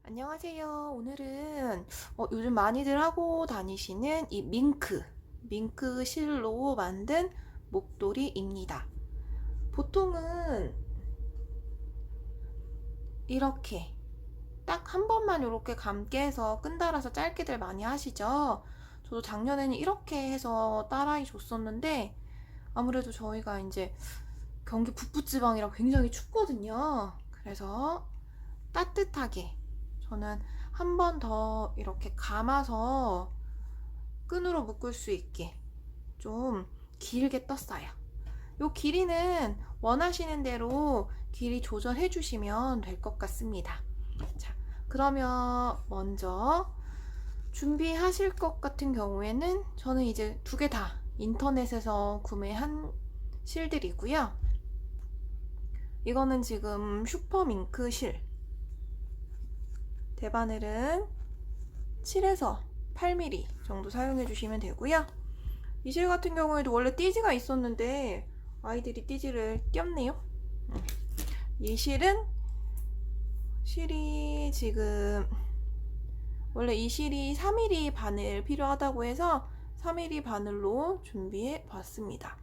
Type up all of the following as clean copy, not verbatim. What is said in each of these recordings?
안녕하세요. 오늘은 요즘 많이들 하고 다니시는 이 밍크 실로 만든 목도리입니다. 보통은 이렇게 딱 한 번만 이렇게 감게 해서 끈 달아서 짧게들 많이 하시죠? 저도 작년에는 이렇게 해서 딸아이 줬었는데 아무래도 저희가 이제 경기 북부지방이라 굉장히 춥거든요. 그래서 따뜻하게 저는 한 번 더 이렇게 감아서 끈으로 묶을 수 있게 좀 길게 떴어요. 요 길이는 원하시는 대로 길이 조절해 주시면 될 것 같습니다. 자, 그러면 먼저 준비하실 것 같은 경우에는 저는 이제 두 개 다 인터넷에서 구매한 실들이고요. 이거는 지금 슈퍼밍크 실. 대바늘은 7에서 8mm 정도 사용해 주시면 되고요. 이 실 같은 경우에도 원래 띠지가 있었는데 아이들이 띠지를 띄었네요. 이 실이 지금 원래 이 실이 4mm 바늘 필요하다고 해서 4mm 바늘로 준비해 봤습니다.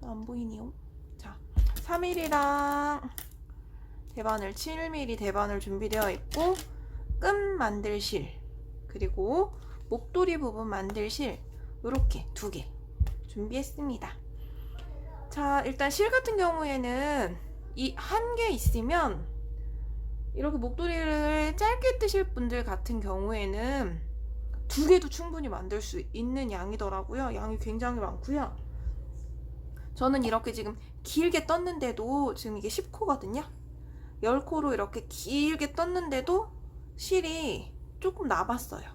안 보이네요. 자, 4mm랑 대바늘 7mm 대바늘 준비되어 있고 끈 만들 실 그리고 목도리 부분 만들 실 이렇게 두 개 준비했습니다. 자, 일단 실 같은 경우에는 이 한 개 있으면 이렇게 목도리를 짧게 뜨실 분들 같은 경우에는 두 개도 충분히 만들 수 있는 양이더라고요. 양이 굉장히 많고요. 저는 이렇게 지금 길게 떴는데도 지금 이게 10코거든요. 10코로 이렇게 길게 떴는데도 실이 조금 남았어요.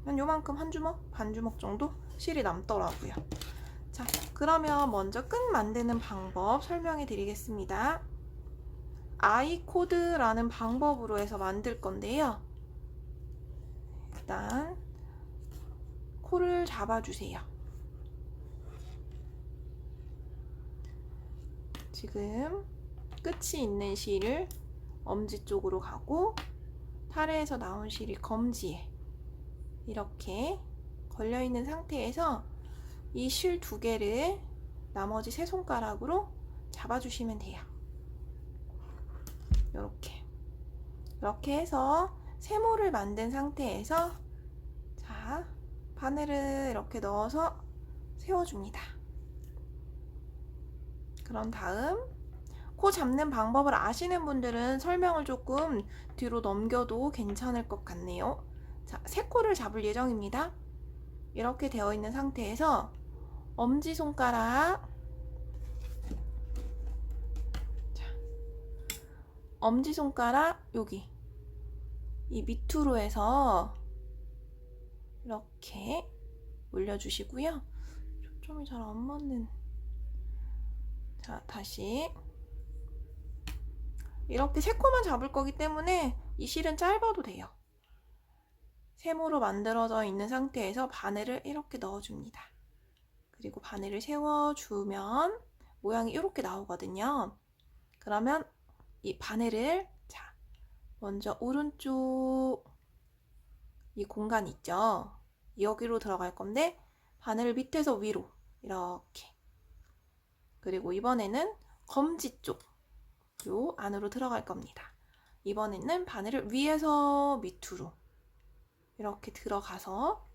한 요만큼 한 주먹? 반 주먹 정도 실이 남더라고요. 자, 그러면 먼저 끈 만드는 방법 설명해 드리겠습니다. 아이코드라는 방법으로 해서 만들 건데요. 일단 코를 잡아주세요. 지금 끝이 있는 실을 엄지 쪽으로 가고 타래에서 나온 실이 검지에 이렇게 걸려있는 상태에서 이 실 두 개를 나머지 세 손가락으로 잡아주시면 돼요. 이렇게 해서 세모를 만든 상태에서 자, 바늘을 이렇게 넣어서 세워줍니다. 그런 다음 코 잡는 방법을 아시는 분들은 설명을 조금 뒤로 넘겨도 괜찮을 것 같네요. 자, 세 코를 잡을 예정입니다. 이렇게 되어 있는 상태에서 엄지손가락 여기 이 밑으로 해서 이렇게 올려주시고요. 초점이 잘 안 맞는. 자, 다시 이렇게 세 코만 잡을 거기 때문에 이 실은 짧아도 돼요. 세모로 만들어져 있는 상태에서 바늘을 이렇게 넣어줍니다. 그리고 바늘을 세워주면 모양이 이렇게 나오거든요. 그러면 이 바늘을 자, 먼저 오른쪽 이 공간 있죠? 여기로 들어갈 건데 바늘을 밑에서 위로 이렇게 그리고 이번에는 검지 쪽 요 안으로 들어갈 겁니다. 이번에는 바늘을 위에서 밑으로 이렇게 들어가서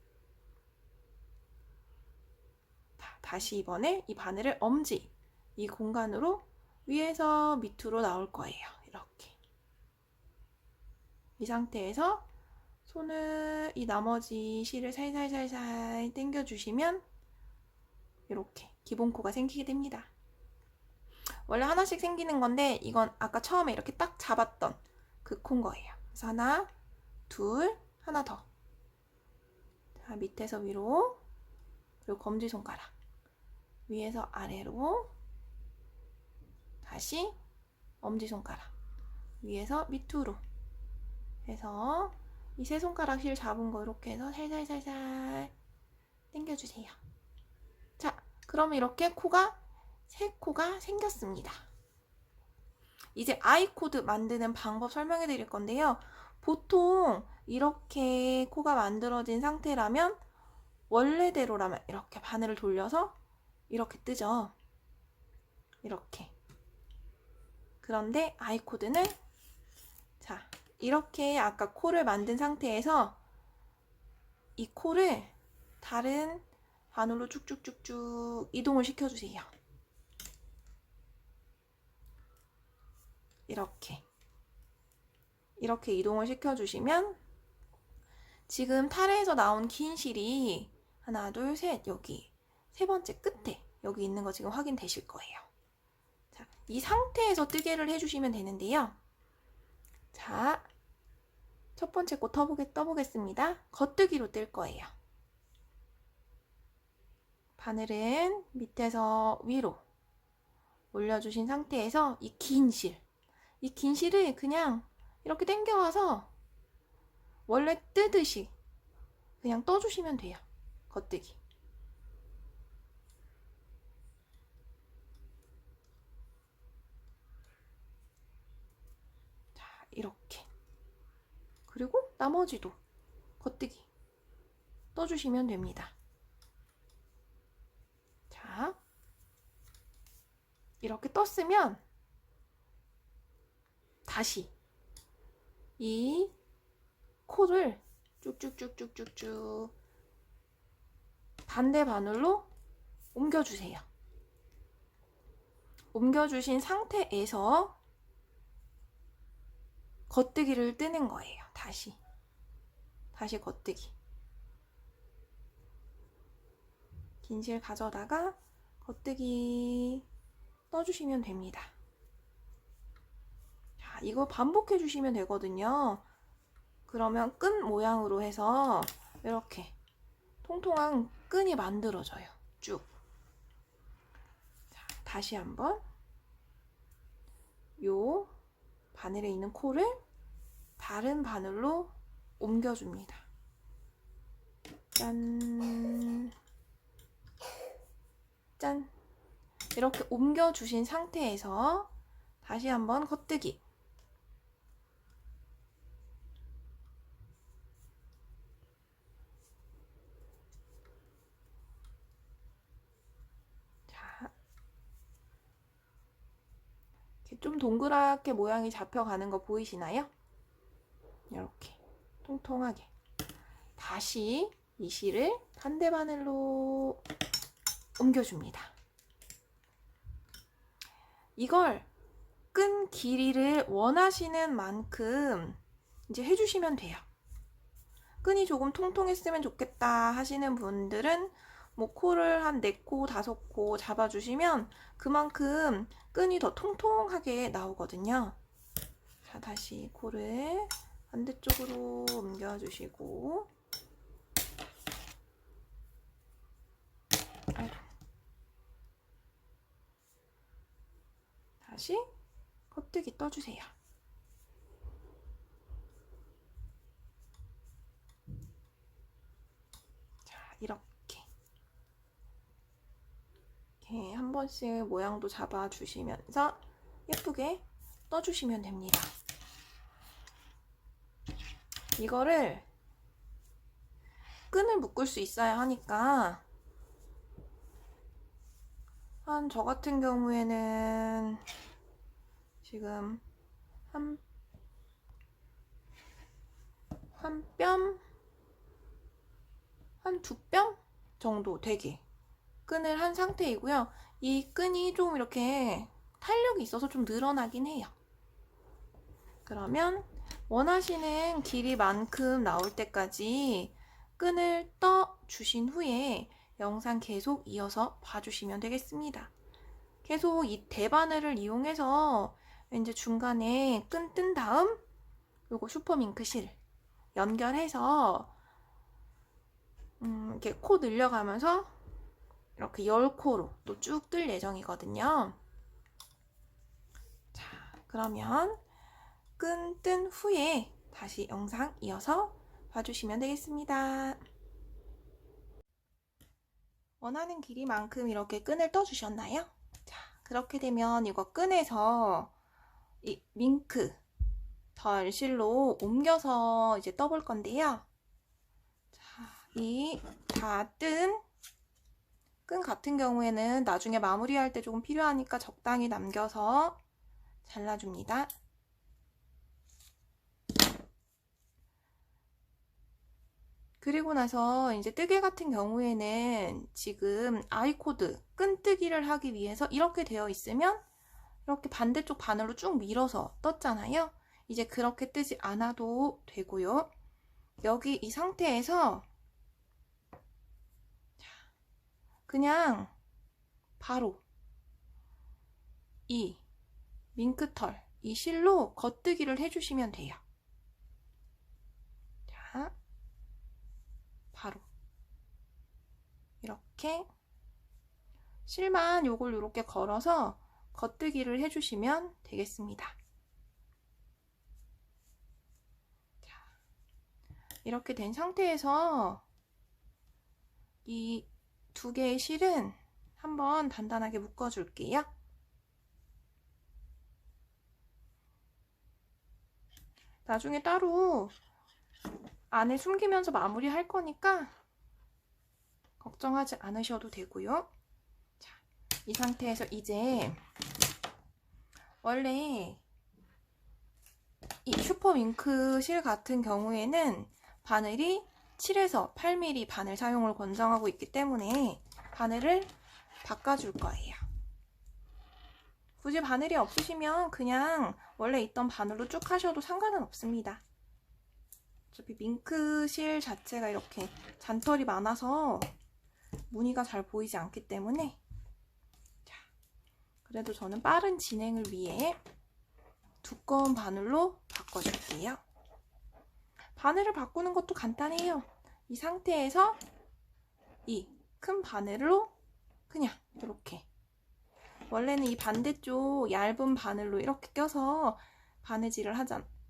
다시 이번에 이 바늘을 엄지 이 공간으로 위에서 밑으로 나올 거예요. 이렇게 이 상태에서 손을 이 나머지 실을 살살살살 당겨주시면 이렇게 기본 코가 생기게 됩니다. 원래 하나씩 생기는 건데 이건 아까 처음에 이렇게 딱 잡았던 그 코인 거예요. 그래서 하나, 둘, 하나 더. 자, 밑에서 위로 그리고 검지손가락 위에서 아래로 다시 엄지손가락 위에서 밑으로 해서 이 세 손가락 실 잡은 거 이렇게 해서 살살살살 당겨주세요. 자, 그럼 이렇게 세 코가 생겼습니다. 이제 아이코드 만드는 방법 설명해 드릴 건데요. 보통 이렇게 코가 만들어진 상태라면 원래대로라면 이렇게 바늘을 돌려서 이렇게 뜨죠. 이렇게. 그런데 아이코드는 자, 이렇게 아까 코를 만든 상태에서 이 코를 다른 바늘로 쭉쭉쭉쭉 이동을 시켜주세요. 이렇게 이동을 시켜주시면 지금 타래에서 나온 긴 실이 하나, 둘, 셋 여기 세 번째 끝에 여기 있는 거 지금 확인되실 거예요. 자, 이 상태에서 뜨개를 해주시면 되는데요. 자, 첫 번째 코 떠보겠습니다. 겉뜨기로 뜰 거예요. 바늘은 밑에서 위로 올려주신 상태에서 이 긴 실을 그냥 이렇게 당겨와서 원래 뜨듯이 그냥 떠주시면 돼요. 겉뜨기. 자, 이렇게. 그리고 나머지도 겉뜨기 떠주시면 됩니다. 자, 이렇게 떴으면 다시 이 코를 쭉쭉쭉쭉쭉쭉 반대 바늘로 옮겨주세요. 옮겨주신 상태에서 겉뜨기를 뜨는 거예요. 다시 겉뜨기. 긴 실 가져다가 겉뜨기 떠주시면 됩니다. 자, 이거 반복해 주시면 되거든요. 그러면 끈 모양으로 해서 이렇게 통통한 끈이 만들어져요. 쭉. 자, 다시 한번 요 바늘에 있는 코를 다른 바늘로 옮겨줍니다. 짠. 짠. 이렇게 옮겨주신 상태에서 다시 한번 겉뜨기. 자, 이렇게 좀 동그랗게 모양이 잡혀가는 거 보이시나요? 이렇게 통통하게. 다시 이 실을 반대 바늘로 옮겨줍니다. 이걸 끈 길이를 원하시는 만큼 이제 해주시면 돼요. 끈이 조금 통통했으면 좋겠다 하시는 분들은 뭐 코를 한 4코, 5코 잡아주시면 그만큼 끈이 더 통통하게 나오거든요. 자, 다시 코를 반대쪽으로 옮겨주시고 다시 겉뜨기 떠주세요. 자, 이렇게 한 번씩 모양도 잡아주시면서 예쁘게 떠주시면 됩니다. 이거를 끈을 묶을 수 있어야 하니까 한 저 같은 경우에는 지금 한 뼘? 한 2뼘 정도 되게 끈을 한 상태이고요. 이 끈이 좀 이렇게 탄력이 있어서 좀 늘어나긴 해요. 그러면 원하시는 길이만큼 나올 때까지 끈을 떠 주신 후에 영상 계속 이어서 봐주시면 되겠습니다. 계속 이 대바늘을 이용해서 이제 중간에 끈 뜬 다음 요거 슈퍼밍크 실 연결해서 이렇게 코 늘려가면서 이렇게 10코로 또 쭉 뜰 예정이거든요. 자, 그러면 끈 뜬 후에 다시 영상 이어서 봐주시면 되겠습니다. 원하는 길이만큼 이렇게 끈을 떠주셨나요? 자, 그렇게 되면 이거 끈에서 이 밍크 덜실로 옮겨서 이제 떠볼 건데요. 자, 이 다 뜬 끈 같은 경우에는 나중에 마무리할 때 조금 필요하니까 적당히 남겨서 잘라줍니다. 그리고 나서 이제 뜨개 같은 경우에는 지금 아이코드 끈뜨기를 하기 위해서 이렇게 되어 있으면 이렇게 반대쪽 바늘로 쭉 밀어서 떴잖아요. 이제 그렇게 뜨지 않아도 되고요. 여기 이 상태에서 그냥 바로 이 밍크털, 이 실로 겉뜨기를 해주시면 돼요. 자, 바로 이렇게 실만 요걸 이렇게 걸어서 겉뜨기를 해주시면 되겠습니다. 자, 이렇게 된 상태에서 이 두 개의 실은 한번 단단하게 묶어줄게요. 나중에 따로 안에 숨기면서 마무리할 거니까 걱정하지 않으셔도 되고요. 자, 이 상태에서 이제 원래 이 슈퍼윙크 실 같은 경우에는 바늘이 7에서 8mm 바늘 사용을 권장하고 있기 때문에 바늘을 바꿔줄 거예요. 굳이 바늘이 없으시면 그냥 원래 있던 바늘로 쭉 하셔도 상관은 없습니다. 어차피 밍크 실 자체가 이렇게 잔털이 많아서 무늬가 잘 보이지 않기 때문에 자, 그래도 저는 빠른 진행을 위해 두꺼운 바늘로 바꿔줄게요. 바늘을 바꾸는 것도 간단해요. 이 상태에서 이 큰 바늘로 그냥 이렇게 원래는 이 반대쪽 얇은 바늘로 이렇게 껴서 바느질을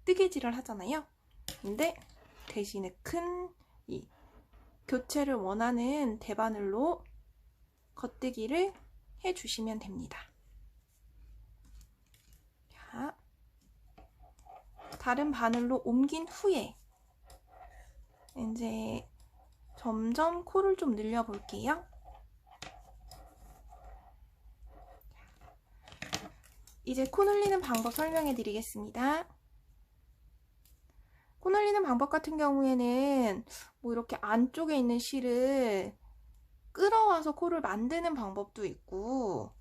뜨개질을 하잖아요. 근데 대신에 큰 이 교체를 원하는 대바늘로 겉뜨기를 해주시면 됩니다. 자, 다른 바늘로 옮긴 후에 이제 점점 코를 좀 늘려볼게요. 이제 코 늘리는 방법 설명해 드리겠습니다. 코 늘리는 방법 같은 경우에는 뭐 이렇게 안쪽에 있는 실을 끌어와서 코를 만드는 방법도 있고,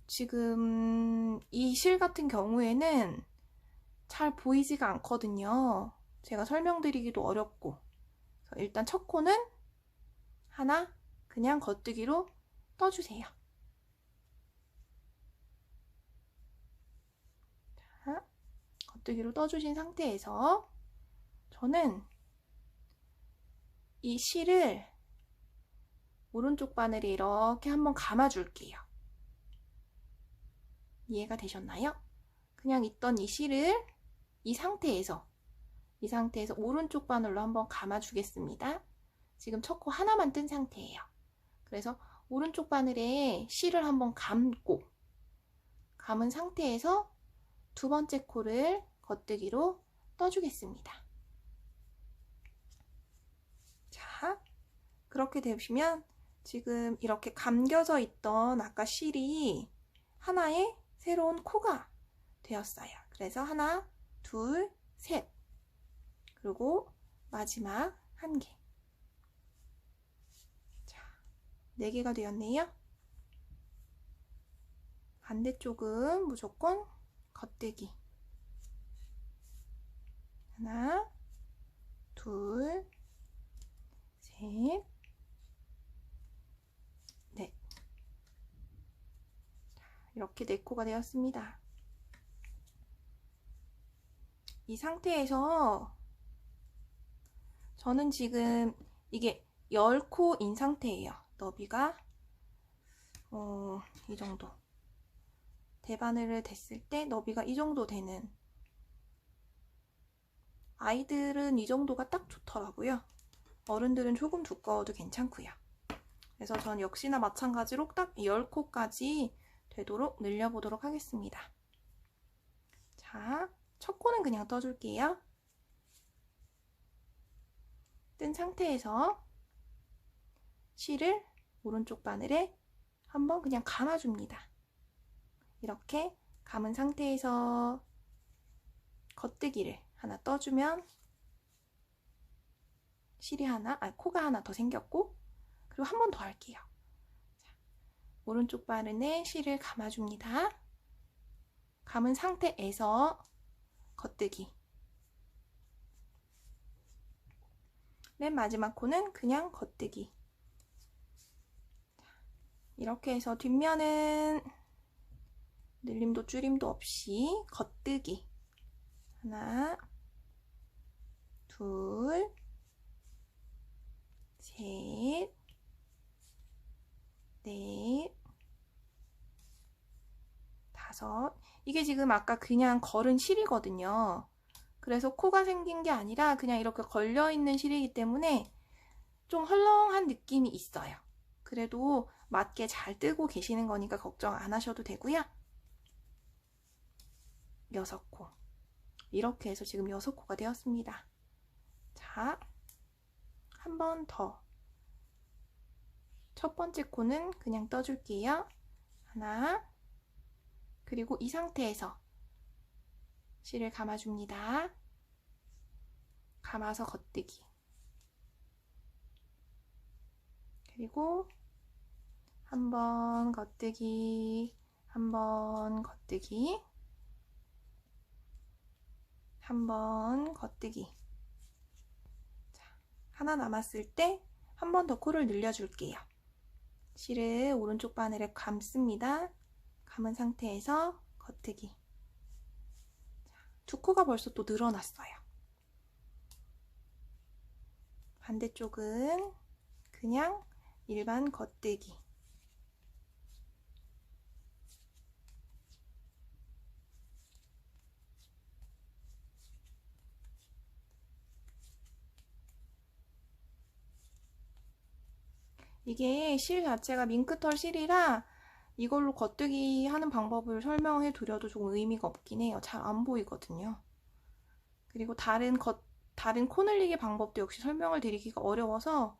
지금 이 실 같은 경우에는 잘 보이지가 않거든요. 제가 설명드리기도 어렵고. 일단 첫 코는 하나 그냥 겉뜨기로 떠주세요. 자, 겉뜨기로 떠주신 상태에서 저는 이 실을 오른쪽 바늘에 이렇게 한번 감아줄게요. 이해가 되셨나요? 그냥 있던 이 실을 이 상태에서 오른쪽 바늘로 한번 감아주겠습니다. 지금 첫 코 하나만 뜬 상태예요. 그래서 오른쪽 바늘에 실을 한번 감은 상태에서 두 번째 코를 겉뜨기로 떠주겠습니다. 자, 그렇게 되시면 지금 이렇게 감겨져 있던 아까 실이 하나의 새로운 코가 되었어요. 그래서 하나, 둘, 셋, 그리고 마지막 한 개. 자, 4개가 되었네요. 반대쪽은 무조건 겉뜨기. 하나, 둘, 셋, 넷. 이렇게 4코가 되었습니다. 이 상태에서 저는 지금 이게 10코인 상태예요. 너비가 이 정도. 대바늘을 댔을 때 너비가 이 정도 되는, 아이들은 이 정도가 딱 좋더라고요. 어른들은 조금 두꺼워도 괜찮고요. 그래서 전 역시나 마찬가지로 딱 10코까지 되도록 늘려보도록 하겠습니다. 자, 자, 첫 코는 그냥 떠줄게요. 뜬 상태에서 실을 오른쪽 바늘에 한번 그냥 감아줍니다. 이렇게 감은 상태에서 겉뜨기를 하나 떠주면 코가 하나 더 생겼고, 그리고 한 번 더 할게요. 자, 오른쪽 바늘에 실을 감아줍니다. 감은 상태에서 겉뜨기. 맨 마지막 코는 그냥 겉뜨기. 이렇게 해서 뒷면은 늘림도 줄임도 없이 겉뜨기. 하나, 둘, 셋, 넷, 다섯. 이게 지금 아까 그냥 걸은 실이거든요. 그래서 코가 생긴 게 아니라 그냥 이렇게 걸려있는 실이기 때문에 좀 헐렁한 느낌이 있어요. 그래도 맞게 잘 뜨고 계시는 거니까 걱정 안 하셔도 되고요. 6코. 이렇게 해서 지금 6코가 되었습니다. 자, 한 번 더. 첫 번째 코는 그냥 떠줄게요. 하나, 그리고 이 상태에서 실을 감아줍니다. 감아서 겉뜨기. 그리고 한 번 겉뜨기, 한 번 겉뜨기, 한 번 겉뜨기. 자, 하나 남았을 때 한 번 더 코를 늘려줄게요. 실을 오른쪽 바늘에 감습니다. 감은 상태에서 겉뜨기. 두 코가 벌써 또 늘어났어요. 반대쪽은 그냥 일반 겉뜨기. 이게 실 자체가 밍크털 실이라 이걸로 겉뜨기 하는 방법을 설명해 드려도 조금 의미가 없긴 해요. 잘 안 보이거든요. 그리고 다른 코 늘리기 방법도 역시 설명을 드리기가 어려워서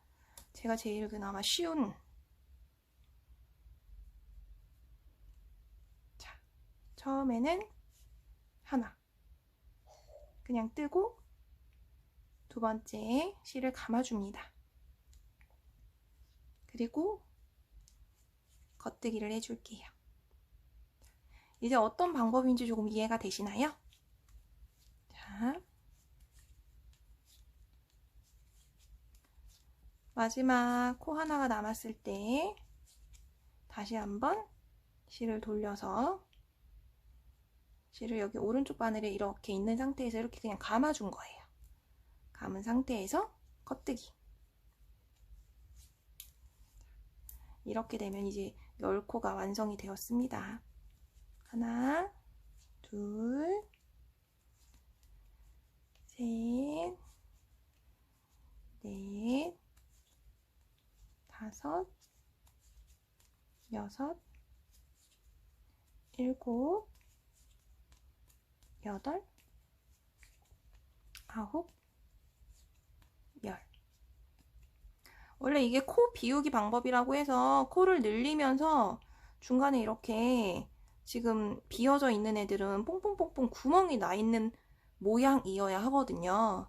제가 제일 그나마 쉬운, 자, 처음에는 하나 그냥 뜨고 두 번째 실을 감아줍니다. 그리고 겉뜨기를 해줄게요. 이제 어떤 방법인지 조금 이해가 되시나요? 자, 마지막 코 하나가 남았을 때 다시 한번 실을 돌려서 실을 여기 오른쪽 바늘에 이렇게 있는 상태에서 이렇게 그냥 감아준 거예요. 감은 상태에서 겉뜨기. 이렇게 되면 이제 10코가 완성이 되었습니다. 하나, 둘, 셋, 넷, 다섯, 여섯, 일곱, 여덟, 아홉, 열. 원래 이게 코 비우기 방법이라고 해서 코를 늘리면서 중간에 이렇게 지금 비어져 있는 애들은 뽕뽕뽕뽕 구멍이 나 있는 모양이어야 하거든요.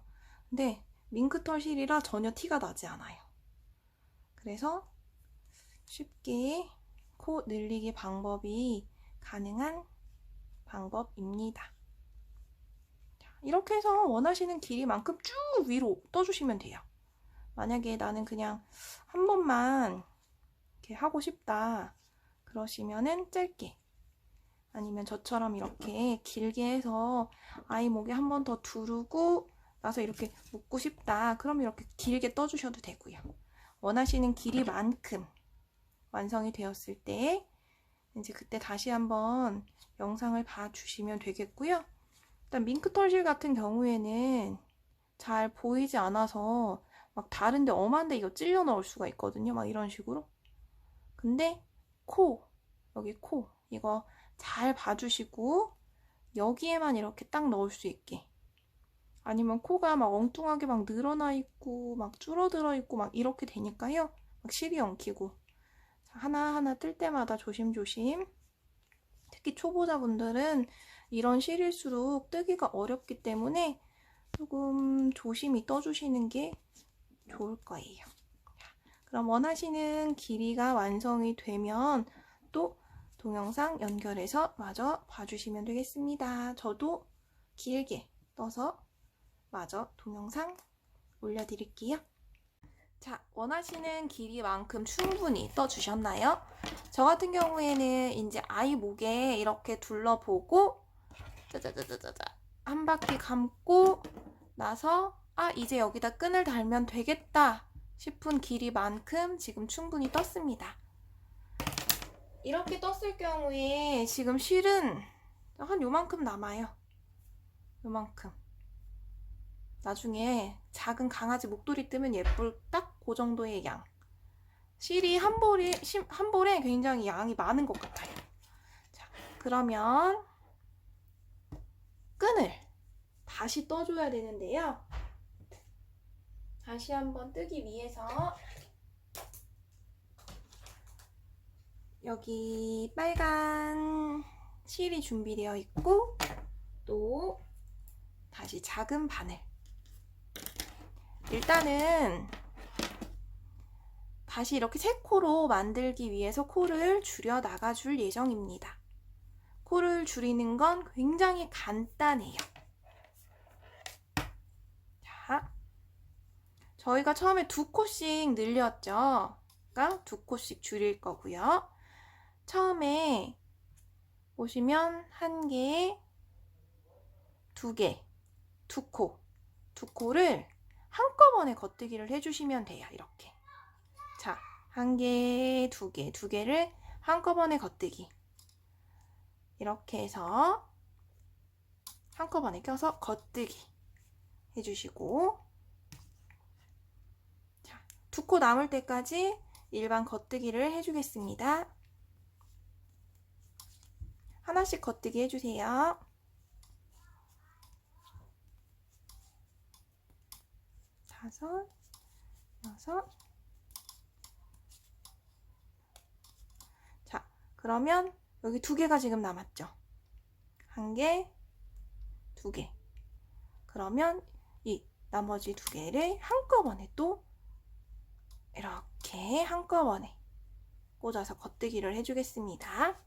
근데 밍크털 실이라 전혀 티가 나지 않아요. 그래서 쉽게 코 늘리기 방법이 가능한 방법입니다. 이렇게 해서 원하시는 길이만큼 쭉 위로 떠주시면 돼요. 만약에 나는 그냥 한 번만 이렇게 하고 싶다 그러시면은 짧게, 아니면 저처럼 이렇게 길게 해서 아이 목에 한 번 더 두르고 나서 이렇게 묶고 싶다 그럼 이렇게 길게 떠주셔도 되고요. 원하시는 길이만큼 완성이 되었을 때 이제 그때 다시 한번 영상을 봐주시면 되겠고요. 일단 밍크털실 같은 경우에는 잘 보이지 않아서 막 다른데 엄한데 이거 찔려 넣을 수가 있거든요. 막 이런 식으로. 근데 여기 코 이거 잘 봐주시고 여기에만 이렇게 딱 넣을 수 있게. 아니면 코가 막 엉뚱하게 막 늘어나 있고 막 줄어들어 있고 막 이렇게 되니까요. 막 실이 엉키고. 하나하나 뜰 때마다 조심조심. 특히 초보자분들은 이런 실일수록 뜨기가 어렵기 때문에 조금 조심히 떠주시는 게 좋을 거예요. 그럼 원하시는 길이가 완성이 되면 또 동영상 연결해서 마저 봐주시면 되겠습니다. 저도 길게 떠서 마저 동영상 올려드릴게요. 자, 원하시는 길이만큼 충분히 떠주셨나요? 저 같은 경우에는 이제 아이 목에 이렇게 둘러보고 짜자자자자자 한 바퀴 감고 나서 이제 여기다 끈을 달면 되겠다 싶은 길이만큼 지금 충분히 떴습니다. 이렇게 떴을 경우에 지금 실은 한 요만큼 남아요. 요만큼. 나중에 작은 강아지 목도리 뜨면 예쁠 딱 그 정도의 양. 실이 한 볼에 굉장히 양이 많은 것 같아요. 자, 그러면 끈을 다시 떠줘야 되는데요. 다시 한번 뜨기 위해서 여기 빨간 실이 준비되어 있고 또 다시 작은 바늘. 일단은 다시 이렇게 세 코로 만들기 위해서 코를 줄여 나가줄 예정입니다. 코를 줄이는 건 굉장히 간단해요. 자, 저희가 처음에 2코씩 늘렸죠. 그러니까 2코씩 줄일 거고요. 처음에 보시면 1개, 2개, 2코를 한꺼번에 걷뜨기를 해주시면 돼요. 이렇게. 자, 1개, 2개, 2개를 한꺼번에 걷뜨기. 이렇게 해서 한꺼번에 껴서 걷뜨기 해주시고, 자, 2코 남을 때까지 일반 걷뜨기를 해주겠습니다. 하나씩 걷뜨기 해주세요. 5, 6. 자, 그러면 여기 2개가 지금 남았죠. 1개, 2개. 그러면 이 나머지 2개를 한꺼번에 또 이렇게 한꺼번에 꽂아서 걷뜨기를 해주겠습니다.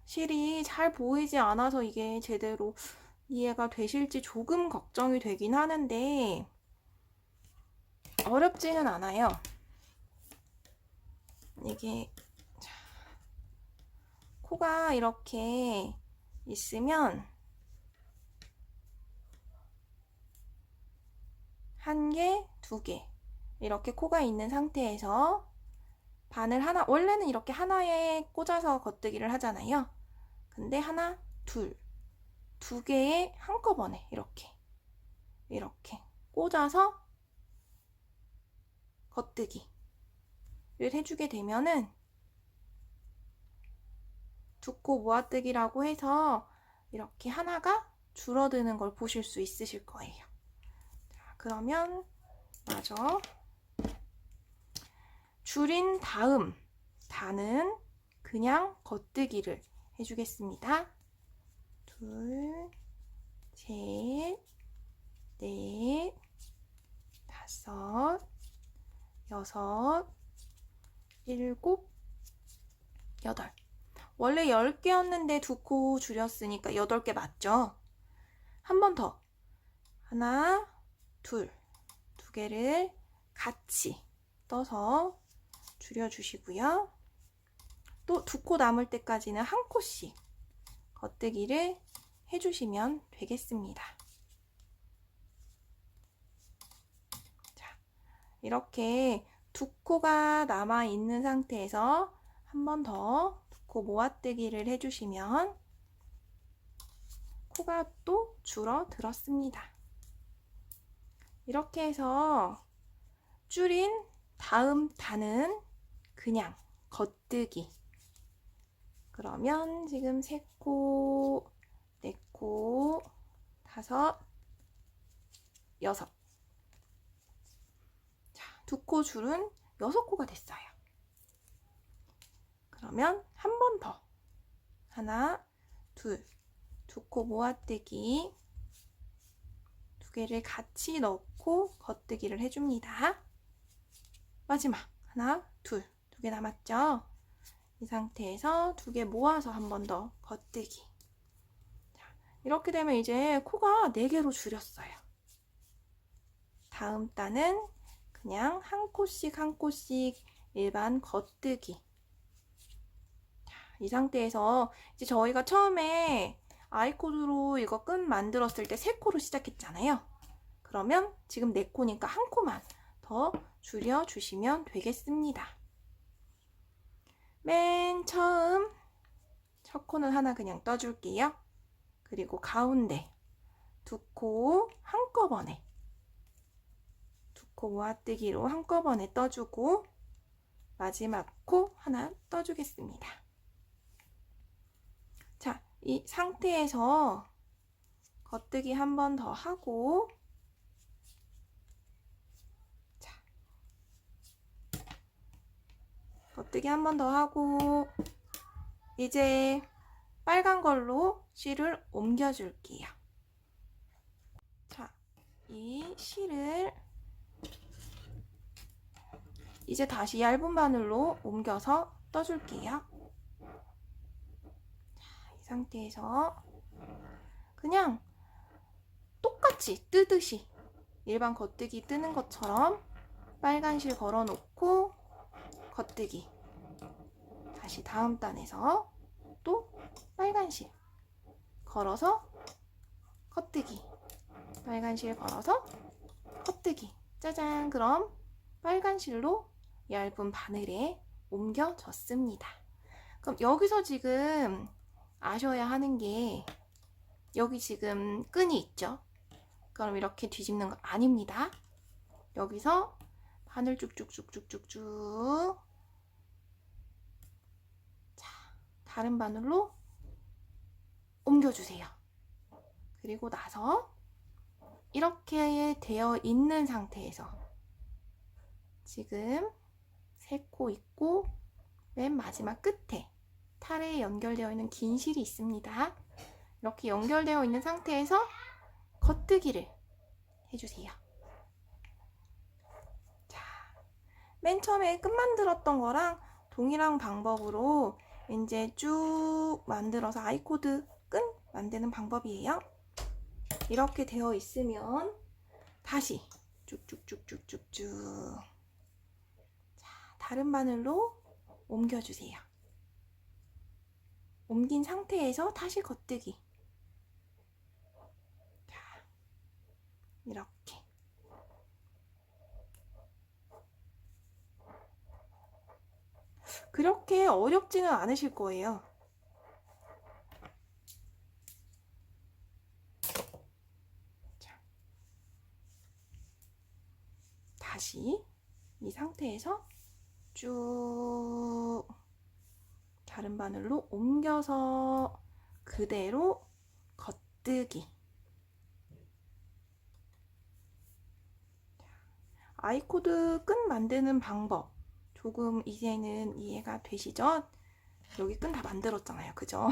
실이 잘 보이지 않아서 이게 제대로 이해가 되실지 조금 걱정이 되긴 하는데 어렵지는 않아요. 이게 코가 이렇게 있으면 1개, 2개 이렇게 코가 있는 상태에서 바늘 하나, 원래는 이렇게 하나에 꽂아서 걷뜨기를 하잖아요. 근데 하나, 둘, 2개에 한꺼번에 이렇게 꽂아서 걷뜨기를 해주게 되면은 2코 모아뜨기라고 해서 이렇게 하나가 줄어드는 걸 보실 수 있으실 거예요. 자, 그러면 마저 줄인 다음 다는 그냥 걷뜨기를 해주겠습니다. 2, 3, 4, 5, 6, 7, 8. 원래 10개였는데 2코 줄였으니까 8개 맞죠? 한 번 더. 하나, 둘, 2개를 같이 떠서 줄여주시고요. 또 2코 남을 때까지는 1코씩 걷뜨기를 해주시면 되겠습니다. 자, 이렇게 2코가 남아있는 상태에서 한 번 더 2코 모아뜨기를 해주시면 코가 또 줄어들었습니다. 이렇게 해서 줄인 다음 단은 그냥 걷뜨기. 그러면 지금 3코, 코, 5, 6. 자, 2코 줄은 6코가 됐어요. 그러면 한 번 더. 하나, 둘. 2코 모아뜨기. 2개를 같이 넣고 겉뜨기를 해줍니다. 마지막. 하나, 둘. 2개 남았죠? 이 상태에서 2개 모아서 한 번 더 겉뜨기. 자, 이렇게 되면 이제 코가 4개로 줄였어요. 다음 단은 그냥 한 코씩 한 코씩 일반 겉뜨기. 자, 이 상태에서 이제 저희가 처음에 아이코드로 이거 끈 만들었을 때 3코로 시작했잖아요. 그러면 지금 4코니까 한 코만 더 줄여주시면 되겠습니다. 맨 처음 첫 코는 하나 그냥 떠줄게요. 그리고 가운데 2코 한꺼번에 2코 모아뜨기로 한꺼번에 떠주고 마지막 코 하나 떠주겠습니다. 자, 이 상태에서 겉뜨기 한 번 더 하고 자, 겉뜨기 한 번 더 하고 이제 빨간 걸로 실을 옮겨줄게요. 자, 이 실을 이제 다시 얇은 바늘로 옮겨서 떠줄게요. 자, 이 상태에서 그냥 똑같이 뜨듯이 일반 겉뜨기 뜨는 것처럼 빨간 실 걸어 놓고 겉뜨기. 다시 다음 단에서 또 빨간 실 걸어서 겉뜨기. 빨간 실 걸어서 겉뜨기. 짜잔! 그럼 빨간 실로 얇은 바늘에 옮겨졌습니다. 그럼 여기서 지금 아셔야 하는 게 여기 지금 끈이 있죠? 그럼 이렇게 뒤집는 거 아닙니다. 여기서 바늘 쭉쭉쭉쭉쭉쭉 자, 다른 바늘로 옮겨주세요. 그리고 나서 이렇게 되어 있는 상태에서 지금 3코 있고 맨 마지막 끝에 탈에 연결되어 있는 긴 실이 있습니다. 이렇게 연결되어 있는 상태에서 겉뜨기를 해주세요. 자, 맨 처음에 끈 만들었던 거랑 동일한 방법으로 이제 쭉 만들어서 아이코드 끈 만드는 방법이에요. 이렇게 되어 있으면 다시 쭉쭉쭉쭉쭉쭉 자, 다른 바늘로 옮겨주세요. 옮긴 상태에서 다시 겉뜨기. 자, 이렇게. 그렇게 어렵지는 않으실 거예요. 자, 다시 이 상태에서 쭉 다른 바늘로 옮겨서 그대로 겉뜨기. 아이코드 끈 만드는 방법 조금 이제는 이해가 되시죠? 여기 끈 다 만들었잖아요. 그죠?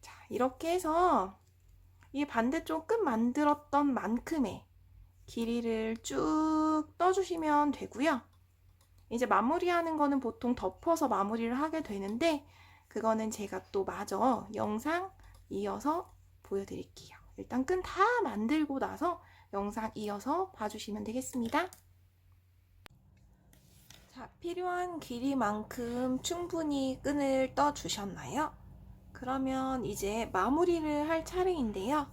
자, 이렇게 해서 이 반대쪽 끈 만들었던 만큼의 길이를 쭉 떠주시면 되고요. 이제 마무리하는 거는 보통 덮어서 마무리를 하게 되는데 그거는 제가 또 마저 영상 이어서 보여드릴게요. 일단 끈 다 만들고 나서 영상 이어서 봐주시면 되겠습니다. 자, 필요한 길이만큼 충분히 끈을 떠주셨나요? 그러면 이제 마무리를 할 차례인데요.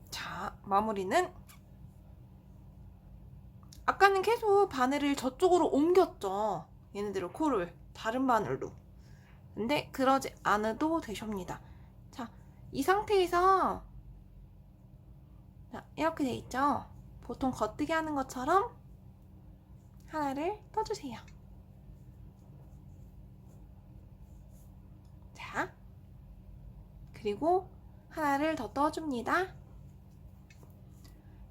자, 마무리는 아까는 계속 바늘을 저쪽으로 옮겼죠. 얘네들을 코를 다른 바늘로. 근데 그러지 않아도 되십니다. 자, 이 상태에서 자, 이렇게 돼 있죠. 보통 겉뜨기 하는 것처럼 하나를 떠주세요. 그리고 하나를 더 떠줍니다.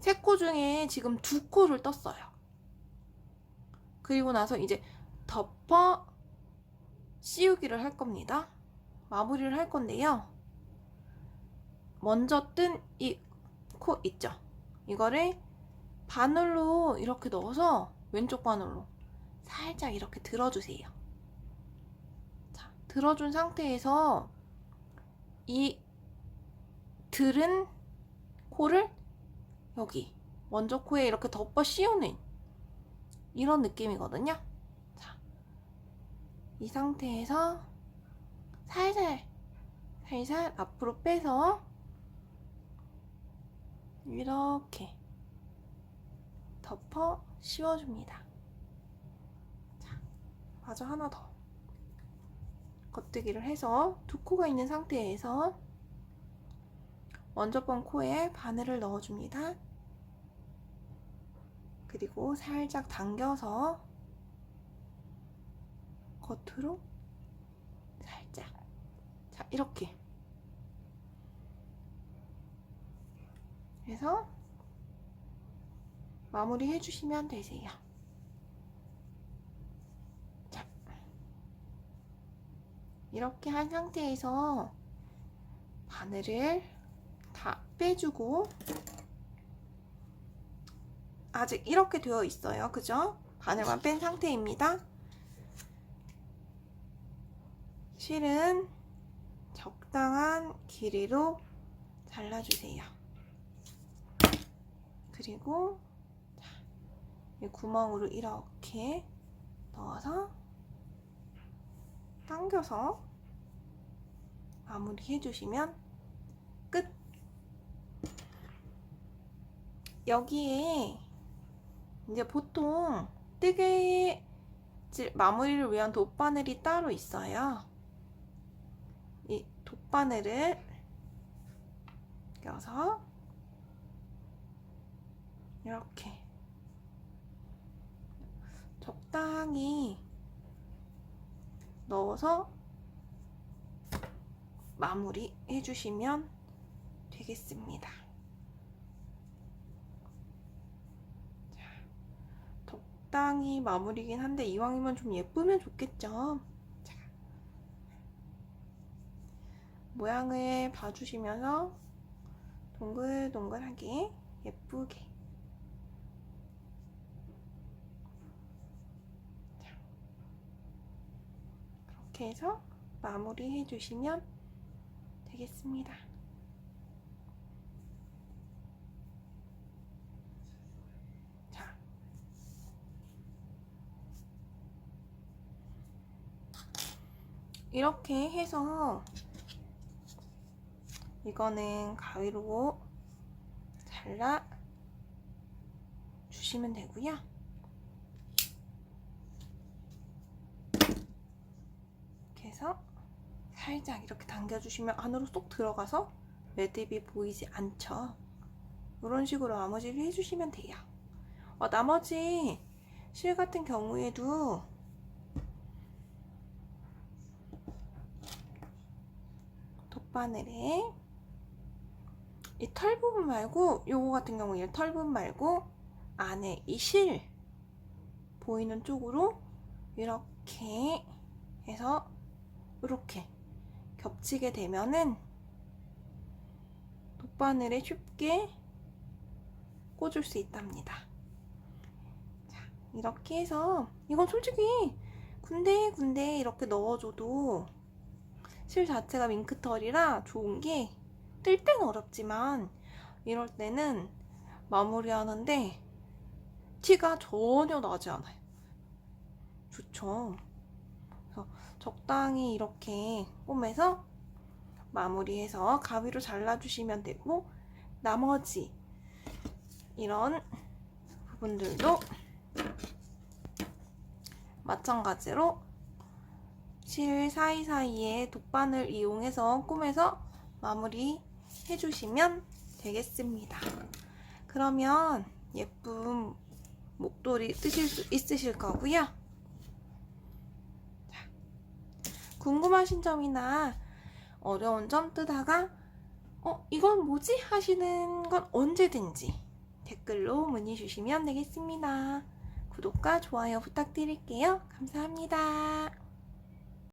3코 중에 지금 2코를 떴어요. 그리고 나서 이제 덮어 씌우기를 할 겁니다. 마무리를 할 건데요. 먼저 뜬 이 코 있죠? 이거를 바늘로 이렇게 넣어서 왼쪽 바늘로 살짝 이렇게 들어주세요. 자, 들어준 상태에서 이 들은 코를 여기 먼저 코에 이렇게 덮어 씌우는 이런 느낌이거든요. 자, 이 상태에서 살살 앞으로 빼서 이렇게 덮어 씌워줍니다. 자, 마저 하나 더 겉뜨기를 해서 2코가 있는 상태에서 먼저 번 코에 바늘을 넣어줍니다. 그리고 살짝 당겨서 겉으로 살짝, 자, 이렇게 해서 마무리 해주시면 되세요. 자, 이렇게 한 상태에서 바늘을 다 빼주고, 아직 이렇게 되어 있어요. 그죠? 바늘만 뺀 상태입니다. 실은 적당한 길이로 잘라주세요. 그리고 이 구멍으로 이렇게 넣어서 당겨서 마무리 해주시면 끝! 여기에 이제 보통 뜨개질 마무리를 위한 돗바늘이 따로 있어요. 이 돗바늘을 껴서 이렇게 적당히 넣어서 마무리 해주시면 되겠습니다. 자, 적당히 마무리긴 한데 이왕이면 좀 예쁘면 좋겠죠. 자, 모양을 봐주시면서 동글동글하게 예쁘게 이렇게 해서 마무리 해주시면 되겠습니다. 자, 이렇게 해서 이거는 가위로 잘라 주시면 되고요. 이렇게 해서 살짝 이렇게 당겨주시면 안으로 쏙 들어가서 매듭이 보이지 않죠. 이런 식으로 마무리를 해주시면 돼요. 나머지 실 같은 경우에도 돗바늘에 이 털 부분 말고, 요거 같은 경우에 털 부분 말고 안에 이 실 보이는 쪽으로 이렇게 해서 이렇게 겹치게 되면은 돗바늘에 쉽게 꽂을 수 있답니다. 자, 이렇게 해서 이건 솔직히 군데군데 이렇게 넣어줘도 실 자체가 밍크털이라 좋은 게 뜰 때는 어렵지만 이럴 때는 마무리하는데 티가 전혀 나지 않아요. 좋죠. 그래서 적당히 이렇게 꿰매서 마무리해서 가위로 잘라주시면 되고, 나머지 이런 부분들도 마찬가지로 실 사이사이에 돗바늘 이용해서 꿰매서 마무리 해주시면 되겠습니다. 그러면 예쁜 목도리 뜨실 수 있으실 거고요. 자, 궁금하신 점이나 어려운 점 뜨다가 이건 뭐지? 하시는 건 언제든지 댓글로 문의 주시면 되겠습니다. 구독과 좋아요 부탁드릴게요. 감사합니다.